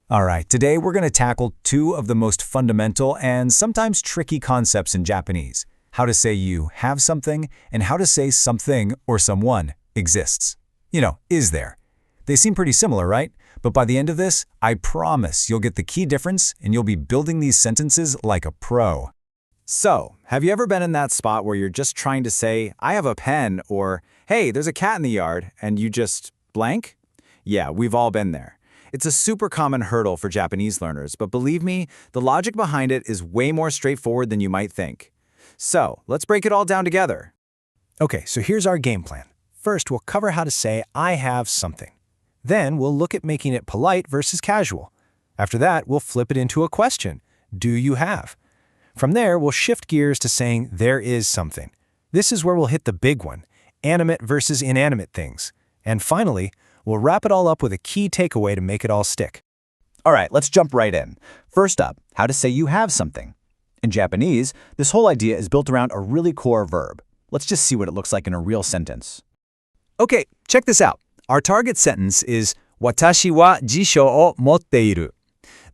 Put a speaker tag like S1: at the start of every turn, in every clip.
S1: All right, today we're going to tackle two of the most fundamental and sometimes tricky concepts in Japanese: how to say you have something and how to say something or someone exists. Is there. They seem pretty similar, right? But by the end of this, I promise you'll get the key difference and you'll be building these sentences like a pro.
S2: So, have you ever been in that spot where you're just trying to say, I have a pen, or, hey, there's a cat in the yard, and you just blank? Yeah, we've all been there. It's a super common hurdle for Japanese learners, but believe me, the logic behind it is way more straightforward than you might think. So, let's break it all down together.
S3: Okay, so here's our game plan. First, we'll cover how to say I have something. Then, we'll look at making it polite versus casual. After that, we'll flip it into a question. Do you have? From there, we'll shift gears to saying there is something. This is where we'll hit the big one: animate versus inanimate things. And finally, we'll wrap it all up with a key takeaway to make it all stick.
S4: All right, let's jump right in. First up, how to say you have something. In Japanese, this whole idea is built around a really core verb. Let's just see what it looks like in a real sentence.
S2: Okay, check this out. Our target sentence is watashi wa jisho o motteiru.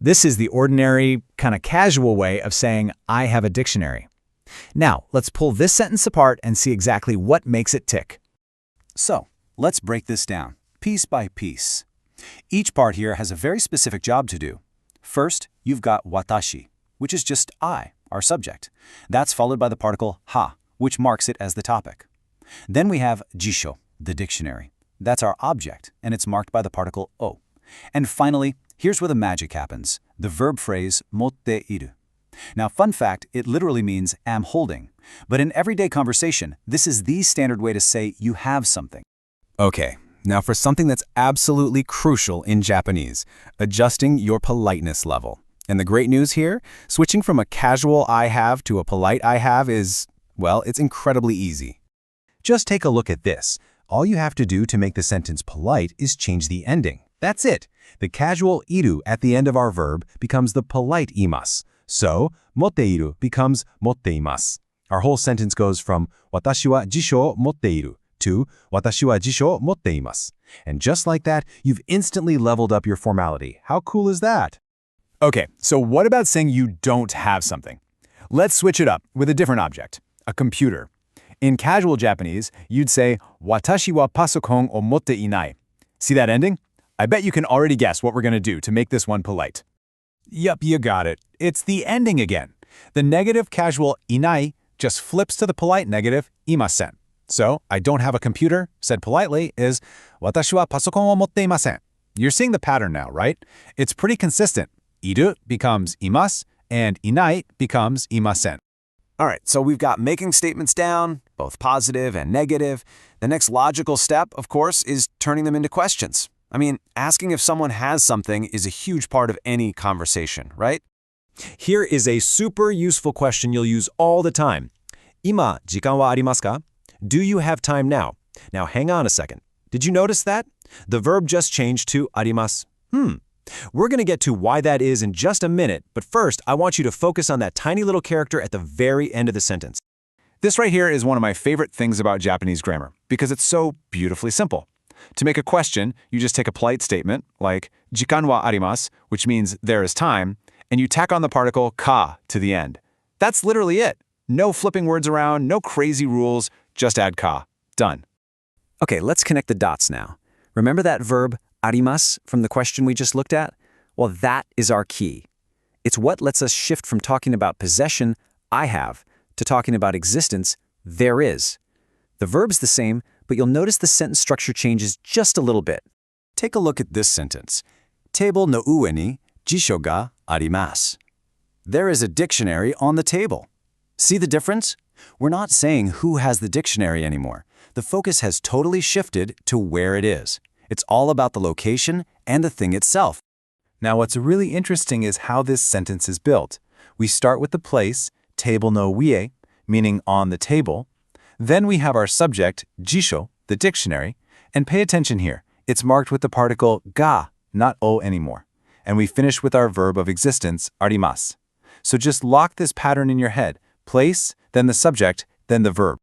S2: This is the ordinary, kind of casual way of saying I have a dictionary. Now, let's pull this sentence apart and see exactly what makes it tick.
S5: So, let's break this down, piece by piece. Each part here has a very specific job to do. First, you've got watashi, which is just I, our subject. That's followed by the particle ha, which marks it as the topic. Then we have jisho, the dictionary. That's our object, and it's marked by the particle o. And finally, here's where the magic happens, the verb phrase motteiru. Now, fun fact, it literally means am holding. But in everyday conversation, this is the standard way to say you have something.
S6: Okay, now for something that's absolutely crucial in Japanese, adjusting your politeness level. And the great news here, switching from a casual I have to a polite I have is, well, it's incredibly easy.
S3: Just take a look at this. All you have to do to make the sentence polite is change the ending. That's it. The casual iru at the end of our verb becomes the polite imasu. So, motteiru becomes motteimasu. Our whole sentence goes from watashi wa jisho motteiru to watashi wa jisho motteimasu. And just like that, you've instantly leveled up your formality. How cool is that?
S2: Okay, so what about saying you don't have something? Let's switch it up with a different object, a computer. In casual Japanese, you'd say, watashi wa pasokon o motte inai. See that ending? I bet you can already guess what we're going to do to make this one polite. Yup, you got it. It's the ending again. The negative casual inai just flips to the polite negative imasen. So, I don't have a computer, said politely, is watashi wa pasokon o motte imasen. You're seeing the pattern now, right? It's pretty consistent. Iru becomes imasu, and inai becomes imasen. All right, so we've got making statements down, both positive and negative. The next logical step, of course, is turning them into questions. I mean, asking if someone has something is a huge part of any conversation, right?
S1: Here is a super useful question you'll use all the time. Ima, jikan wa arimasu ka? Do you have time now? Now hang on a second. Did you notice that? The verb just changed to arimasu. We're going to get to why that is in just a minute, but first I want you to focus on that tiny little character at the very end of the sentence.
S2: This right here is one of my favorite things about Japanese grammar, because it's so beautifully simple. To make a question, you just take a polite statement, like jikan wa arimasu, which means there is time, and you tack on the particle ka to the end. That's literally it. No flipping words around, no crazy rules, just add ka. Done.
S7: Okay, let's connect the dots now. Remember that verb arimasu from the question we just looked at? Well, that is our key. It's what lets us shift from talking about possession, I have, to talking about existence, there is. The verb's the same, but you'll notice the sentence structure changes just a little bit.
S5: Take a look at this sentence. Table no ue ni jisho ga arimasu. There is a dictionary on the table. See the difference? We're not saying who has the dictionary anymore. The focus has totally shifted to where it is. It's all about the location and the thing itself.
S3: Now, what's really interesting is how this sentence is built. We start with the place, table no wie, meaning on the table. Then we have our subject, jisho, the dictionary. And pay attention here. It's marked with the particle ga, not o anymore. And we finish with our verb of existence, arimasu. So just lock this pattern in your head. Place, then the subject, then the verb.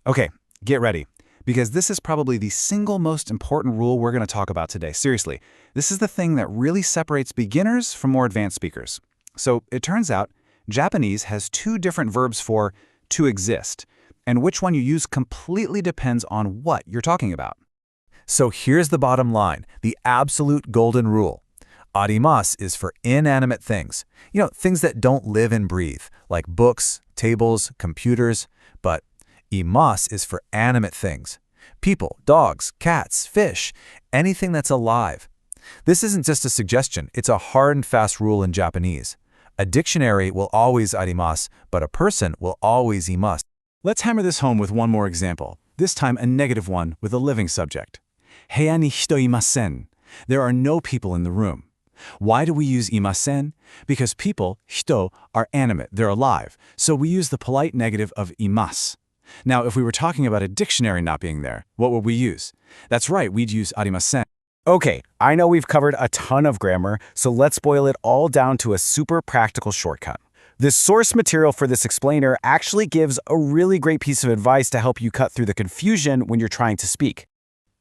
S2: Okay, get ready.
S6: because this is probably the single most important rule we're going to talk about today. Seriously, this is the thing that really separates beginners from more advanced speakers. So it turns out Japanese has two different verbs for to exist, and which one you use completely depends on what you're talking about.
S1: So here's the bottom line, the absolute golden rule. Arimasu is for inanimate things. Things that don't live and breathe, like books, tables, computers. But imasu is for animate things. People, dogs, cats, fish, anything that's alive. This isn't just a suggestion, it's a hard and fast rule in Japanese. A dictionary will always arimasu, but a person will always imasu.
S6: Let's hammer this home with one more example, this time a negative one with a living subject. Heya ni hito imasen. There are no people in the room. Why do we use imasen? Because people, hito, are animate, they're alive, so we use the polite negative of imasu. Now, if we were talking about a dictionary not being there, what would we use? That's right, we'd use arimasen.
S5: Okay, I know we've covered a ton of grammar, so let's boil it all down to a super practical shortcut. The source material for this explainer actually gives a really great piece of advice to help you cut through the confusion when you're trying to speak.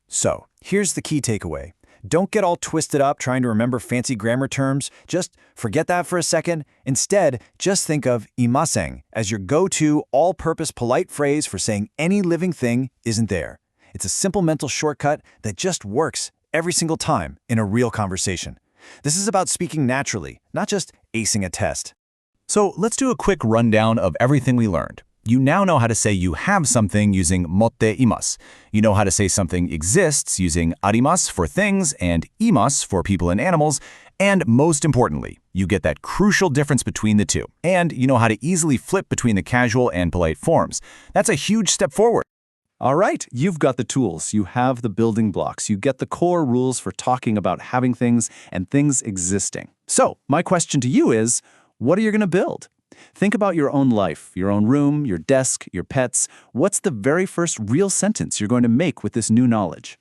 S4: So, here's the key takeaway. Don't get all twisted up trying to remember fancy grammar terms. Just forget that for a second. Instead, just think of imasen as your go-to all-purpose polite phrase for saying any living thing isn't there. It's a simple mental shortcut that just works every single time in a real conversation. This is about speaking naturally, not just acing a test.
S5: So let's do a quick rundown of everything we learned. You now know how to say you have something using motte imasu. You know how to say something exists using arimasu for things and imasu for people and animals. And most importantly, you get that crucial difference between the two. And you know how to easily flip between the casual and polite forms. That's a huge step forward.
S6: All right, you've got the tools, you have the building blocks, you get the core rules for talking about having things and things existing. So, my question to you is, what are you going to build? Think about your own life, your own room, your desk, your pets. What's the very first real sentence you're going to make with this new knowledge?